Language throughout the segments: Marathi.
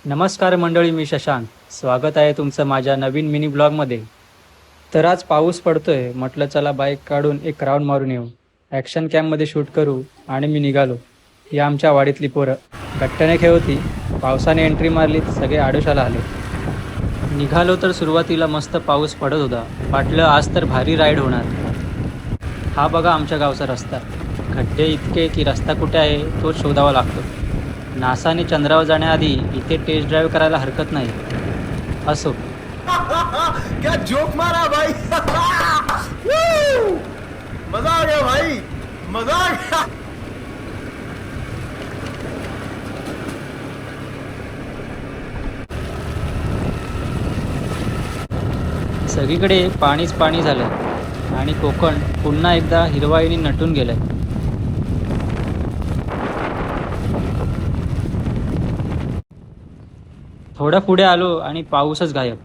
नमस्कार मंडळी, मी शशांक. स्वागत आहे तुमचं माझ्या नवीन मिनी ब्लॉगमध्ये. तर आज पाऊस पडतोय, म्हटलं चला बाईक काढून एक राऊंड मारून येऊ. ॲक्शन कॅम्पमध्ये शूट करू आणि मी निघालो. ही आमच्या वाडीतली पोरं गट्ट्याने खेळती. पावसाने एंट्री मारली, सगळे आडोशाला आले. निघालो तर सुरुवातीला मस्त पाऊस पडत होता. वाटलं आज तर भारी राईड होणार. हा बघा आमच्या गावचा रस्ता. खड्डे इतके की रस्ता कुठे आहे तो शोधावा लागतो. नासाने चंद्रावर जाण्याआधी इथे टेस्ट ड्राईव्ह करायला हरकत नाही. असो, क्या जोक मारा भाई. Woo! मजा आ गया भाई, मजा आ गया. सगळीकडे पाणीच पाणी झालं आणि कोकण पुन्हा एकदा हिरवाईने नटून गेलंय. थोडं पुढे आलो आणि पाऊसच गायब.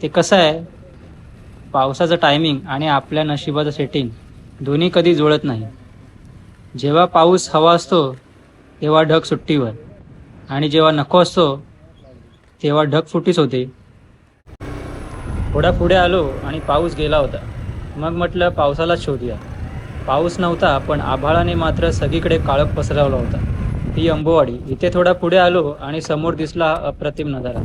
ते कसं आहे, पावसाचं टायमिंग आणि आपल्या नशिबाचं सेटिंग दोन्ही कधी जुळत नाही. जेव्हा पाऊस हवा असतो तेव्हा ढग सुट्टीवर, आणि जेव्हा नको असतो तेव्हा ढगफुटीच होते. थोडा पुढे आलो आणि पाऊस गेला होता. मग म्हटलं पावसालाच शोधूया. पाऊस नव्हता, पण आभाळाने मात्र सगळीकडे काळोख पसरवला होता. ही अंबोवाडी. इथे थोडा पुढे आलो आणि समोर दिसला हा अप्रतिम नजारा.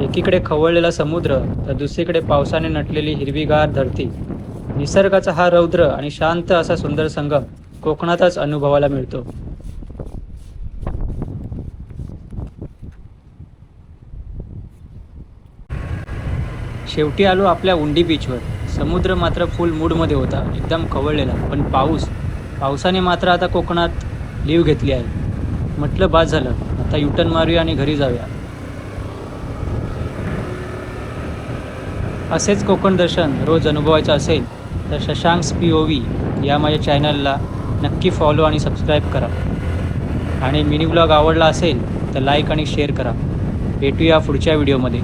एकीकडे खवळलेला समुद्र तर दुसरीकडे पावसाने नटलेली हिरवीगार धरती. निसर्गाचा हा रौद्र आणि शांत असा सुंदर संगम कोकणातच अनुभवायला मिळतो. शेवटी आलो आपल्या उंडी बीचवर. समुद्र मात्र फुल मूडमध्ये होता, एकदम खवळलेला. पण पावसाने मात्र आता कोकणात लीव घेतली आहे. म्हटलं बाद झालं, आता युटर्न मारूया आणि घरी जाऊया. असेच कोकण दर्शन रोज अनुभवायचं असेल तर शशांक्स POV या माझ्या चॅनलला नक्की फॉलो आणि सबस्क्राईब करा. आणि मिनी ब्लॉग आवडला असेल तर लाईक आणि शेअर करा. भेटूया पुढच्या व्हिडिओमध्ये.